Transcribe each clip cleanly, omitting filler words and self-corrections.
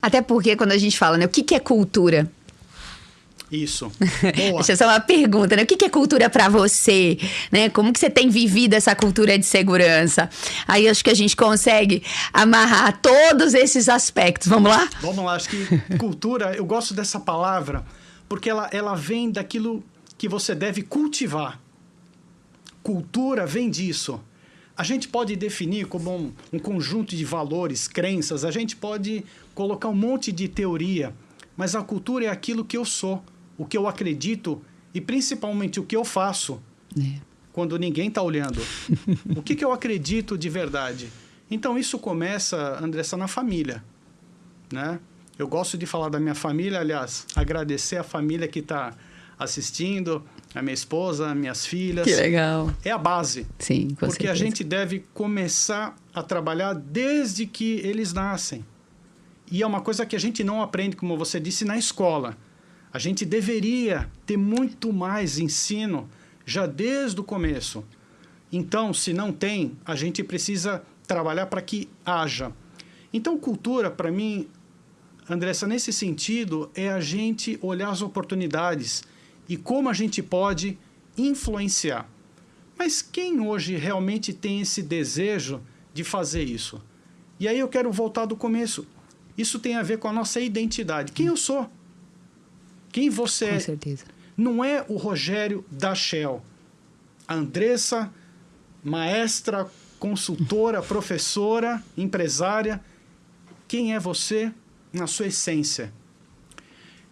Até porque quando a gente fala, né, o que é cultura? Isso. Boa. Deixa eu só uma pergunta, né? O que é cultura pra você? Né? Como que você tem vivido essa cultura de segurança? Aí acho que a gente consegue amarrar todos esses aspectos. Vamos lá? Vamos lá. Acho que cultura, eu gosto dessa palavra, porque ela vem daquilo que você deve cultivar. Cultura vem disso. A gente pode definir como um conjunto de valores, crenças, a gente pode colocar um monte de teoria, mas a cultura é aquilo que eu sou, o que eu acredito e principalmente o que eu faço quando ninguém está olhando. O que eu acredito de verdade? Então isso começa, Andressa, na família, né? Eu gosto de falar da minha família, aliás, agradecer a família que está assistindo, a minha esposa, minhas filhas. Que legal. É a base. Sim, com porque certeza. A gente deve começar a trabalhar desde que eles nascem. E é uma coisa que a gente não aprende, como você disse, na escola. A gente deveria ter muito mais ensino já desde o começo. Então, se não tem, a gente precisa trabalhar para que haja. Então, cultura, para mim, Andressa, nesse sentido, é a gente olhar as oportunidades e como a gente pode influenciar. Mas quem hoje realmente tem esse desejo de fazer isso? E aí eu quero voltar do começo. Isso tem a ver com a nossa identidade. Quem eu sou? Quem você é? Com certeza. Não é o Rogério da Shell. A Andressa, maestra, consultora, professora, empresária. Quem é você na sua essência?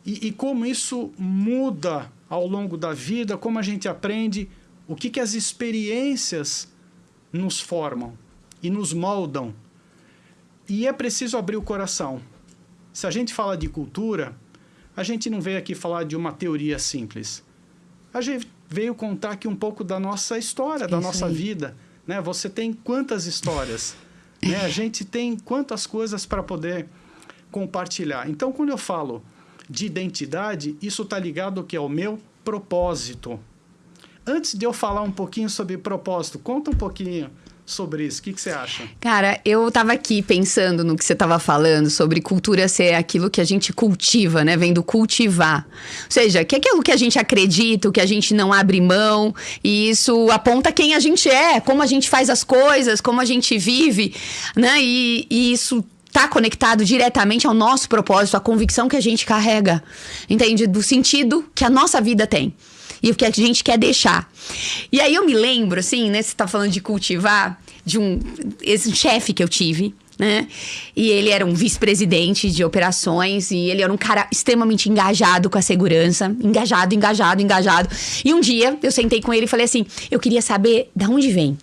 E como isso muda ao longo da vida, como a gente aprende, o que as experiências nos formam e nos moldam. E é preciso abrir o coração. Se a gente fala de cultura, a gente não veio aqui falar de uma teoria simples. A gente veio contar aqui um pouco da nossa história, da nossa vida. Né? Você tem quantas histórias? Né? A gente tem quantas coisas para poder compartilhar. Então, quando eu falo de identidade, isso está ligado ao que é o meu propósito. Antes de eu falar um pouquinho sobre propósito, conta um pouquinho sobre isso. O que você acha? Cara, eu tava aqui pensando no que você tava falando sobre cultura ser aquilo que a gente cultiva, né? Vem do cultivar. Ou seja, que é aquilo que a gente acredita, o que a gente não abre mão. E isso aponta quem a gente é, como a gente faz as coisas, como a gente vive, né? E isso tá conectado diretamente ao nosso propósito, à convicção que a gente carrega. Entende? Do sentido que a nossa vida tem. E o que a gente quer deixar. E aí eu me lembro, assim, né? Você tá falando de cultivar, de esse chefe que eu tive, né? E ele era um vice-presidente de operações. E ele era um cara extremamente engajado com a segurança. Engajado. E um dia eu sentei com ele e falei assim, eu queria saber de onde vem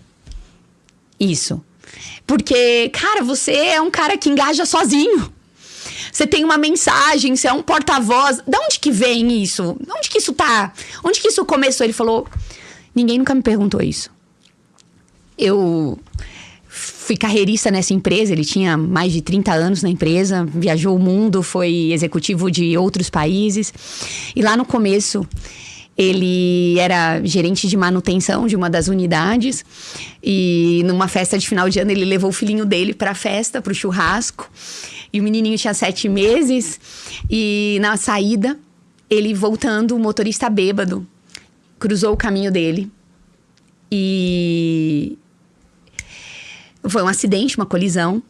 isso. Porque, cara, você é um cara que engaja sozinho. Você tem uma mensagem, você é um porta-voz. De onde que vem isso? De onde que isso tá? Onde que isso começou? Ele falou, ninguém nunca me perguntou isso. Eu fui carreirista nessa empresa, ele tinha mais de 30 anos na empresa, viajou o mundo, foi executivo de outros países. E lá no começo, ele era gerente de manutenção de uma das unidades. E numa festa de final de ano, ele levou o filhinho dele pra festa, pro churrasco. E o menininho tinha 7 meses. E na saída, ele voltando, o motorista bêbado cruzou o caminho dele. E foi um acidente, uma colisão.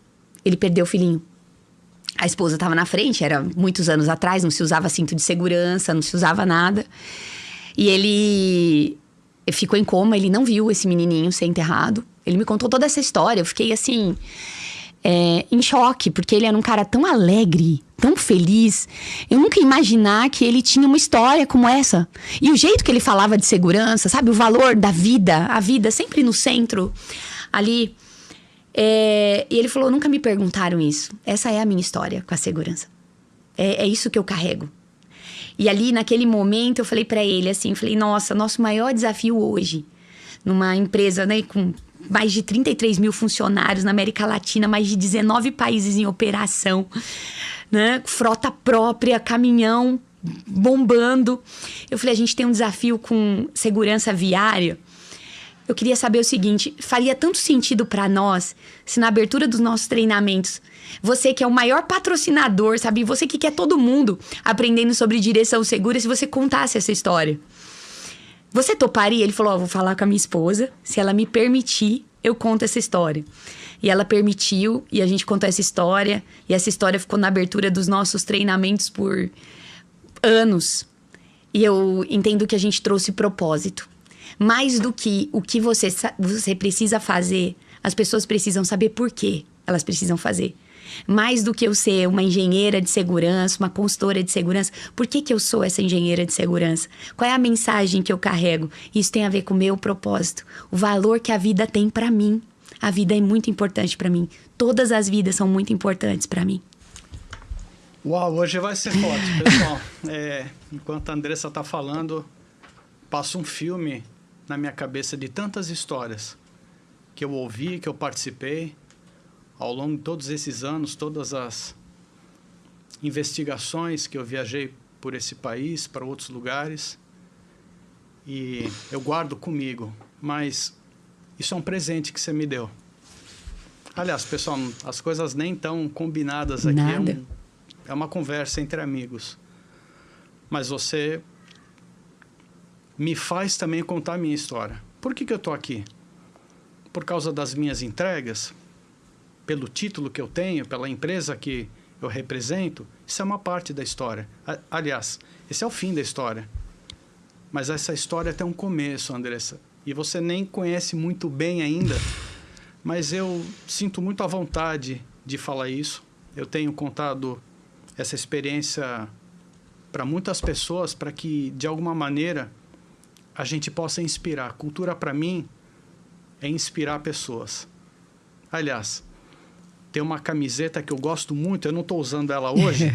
Ele perdeu o filhinho. A esposa estava na frente, era muitos anos atrás, não se usava cinto de segurança, não se usava nada. E ele ficou em coma, ele não viu esse menininho ser enterrado. Ele me contou toda essa história, eu fiquei assim, em choque, porque ele era um cara tão alegre, tão feliz. Eu nunca ia imaginar que ele tinha uma história como essa. E o jeito que ele falava de segurança, sabe? O valor da vida, a vida sempre no centro, ali. E ele falou, nunca me perguntaram isso. Essa é a minha história com a segurança. É isso que eu carrego. E ali, naquele momento, eu falei pra ele assim, falei, nossa, nosso maior desafio hoje, numa empresa, né, com mais de 33 mil funcionários na América Latina, mais de 19 países em operação, né, frota própria, caminhão bombando. Eu falei, a gente tem um desafio com segurança viária eu queria saber o seguinte, faria tanto sentido para nós se na abertura dos nossos treinamentos, você que é o maior patrocinador, sabe? Você que quer todo mundo aprendendo sobre direção segura, se você contasse essa história. Você toparia? Ele falou, vou falar com a minha esposa, se ela me permitir, eu conto essa história. E ela permitiu, e a gente contou essa história, e essa história ficou na abertura dos nossos treinamentos por anos. E eu entendo que a gente trouxe propósito. Mais do que o que você precisa fazer, as pessoas precisam saber por que elas precisam fazer. Mais do que eu ser uma engenheira de segurança, uma consultora de segurança, por que eu sou essa engenheira de segurança? Qual é a mensagem que eu carrego? Isso tem a ver com o meu propósito, o valor que a vida tem para mim. A vida é muito importante para mim. Todas as vidas são muito importantes para mim. Uau, hoje vai ser forte, pessoal. Enquanto a Andressa está falando, passa um filme na minha cabeça de tantas histórias que eu ouvi, que eu participei ao longo de todos esses anos, todas as investigações que eu viajei por esse país, para outros lugares, e eu guardo comigo, mas isso é um presente que você me deu. Aliás, pessoal, as coisas nem tão combinadas aqui, é uma conversa entre amigos, mas você me faz também contar a minha história. Por que eu estou aqui? Por causa das minhas entregas? Pelo título que eu tenho? Pela empresa que eu represento? Isso é uma parte da história. Aliás, esse é o fim da história. Mas essa história tem um começo, Andressa. E você nem conhece muito bem ainda, mas eu sinto muito a vontade de falar isso. Eu tenho contado essa experiência para muitas pessoas, para que, de alguma maneira, a gente possa inspirar. Cultura, para mim, é inspirar pessoas. Aliás, tem uma camiseta que eu gosto muito, eu não estou usando ela hoje,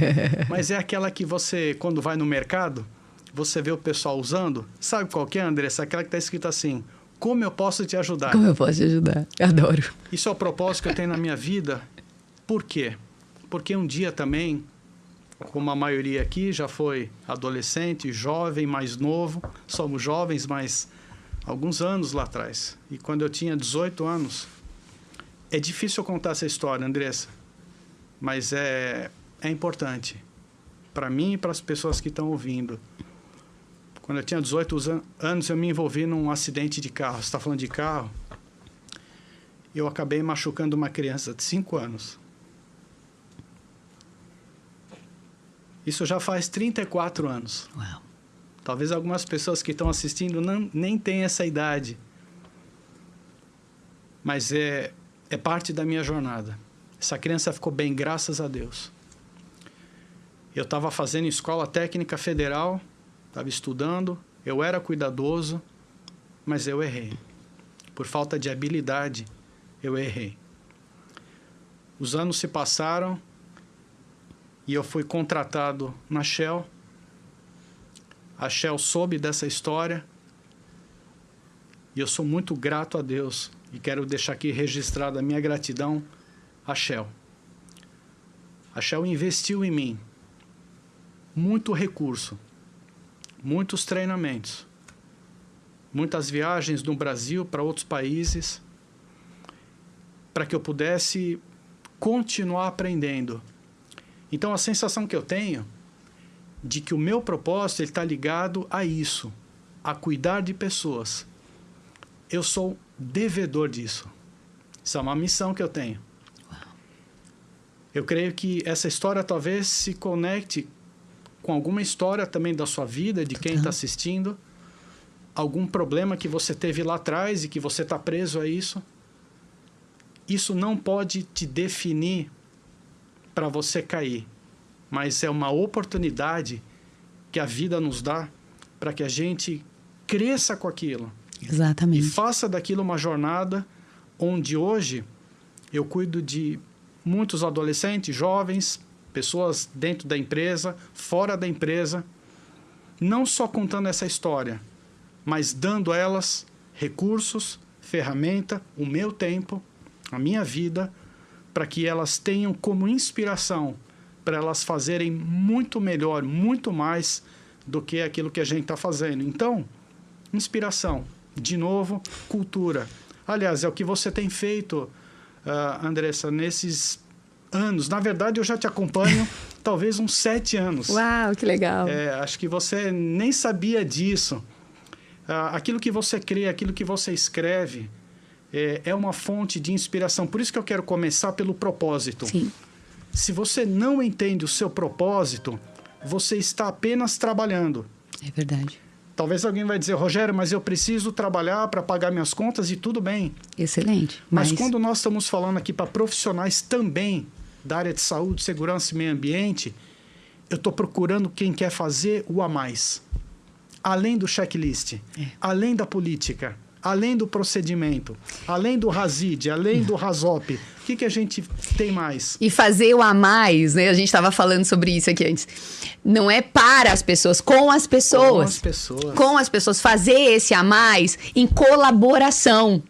mas é aquela que você, quando vai no mercado, você vê o pessoal usando. Sabe qual que é, Andressa? Aquela que está escrita assim, como eu posso te ajudar? Como eu posso te ajudar? Adoro. Isso é o propósito que eu tenho na minha vida. Por quê? Porque um dia também, como a maioria aqui já foi adolescente, jovem, mais novo, somos jovens, mas alguns anos lá atrás. E quando eu tinha 18 anos, é difícil eu contar essa história, Andressa, mas é importante para mim e para as pessoas que estão ouvindo. Quando eu tinha 18 anos, eu me envolvi num acidente de carro. Você está falando de carro? Eu acabei machucando uma criança de 5 anos. Isso já faz 34 anos. Uau. Talvez algumas pessoas que estão assistindo nem tenham essa idade. Mas é parte da minha jornada. Essa criança ficou bem, graças a Deus. Eu estava fazendo escola técnica federal, estava estudando, eu era cuidadoso, mas eu errei. Por falta de habilidade, eu errei. Os anos se passaram e eu fui contratado na Shell. A Shell soube dessa história e eu sou muito grato a Deus e quero deixar aqui registrada a minha gratidão à Shell. A Shell investiu em mim muito recurso, muitos treinamentos, muitas viagens no Brasil para outros países, para que eu pudesse continuar aprendendo. Então, a sensação que eu tenho de que o meu propósito está ligado a isso, a cuidar de pessoas. Eu sou devedor disso. Isso é uma missão que eu tenho. Eu creio que essa história talvez se conecte com alguma história também da sua vida, de quem está assistindo, algum problema que você teve lá atrás e que você está preso a isso. Isso não pode te definir para você cair, mas é uma oportunidade que a vida nos dá para que a gente cresça com aquilo. Exatamente. E faça daquilo uma jornada onde hoje eu cuido de muitos adolescentes, jovens, pessoas dentro da empresa, fora da empresa, não só contando essa história, mas dando a elas recursos, ferramenta, o meu tempo, a minha vida, para que elas tenham como inspiração, para elas fazerem muito melhor, muito mais do que aquilo que a gente está fazendo. Então, inspiração. de novo, cultura. Aliás, é o que você tem feito, Andressa, nesses anos. Na verdade, eu já te acompanho talvez uns 7 anos. Uau, que legal. Acho que você nem sabia disso. Aquilo que você crê, aquilo que você escreve, é uma fonte de inspiração. Por isso que eu quero começar pelo propósito. Sim. Se você não entende o seu propósito, você está apenas trabalhando. É verdade. Talvez alguém vai dizer, Rogério, mas eu preciso trabalhar para pagar minhas contas e tudo bem. Excelente. Mas quando nós estamos falando aqui para profissionais também da área de saúde, segurança e meio ambiente, eu estou procurando quem quer fazer o a mais. Além do checklist, além da política, além do procedimento, além do RASID, além do RASOP. O que a gente tem mais? E fazer o a mais, né? A gente estava falando sobre isso aqui antes. Não é para as pessoas, com as pessoas. Com as pessoas. Com as pessoas. Fazer esse a mais em colaboração.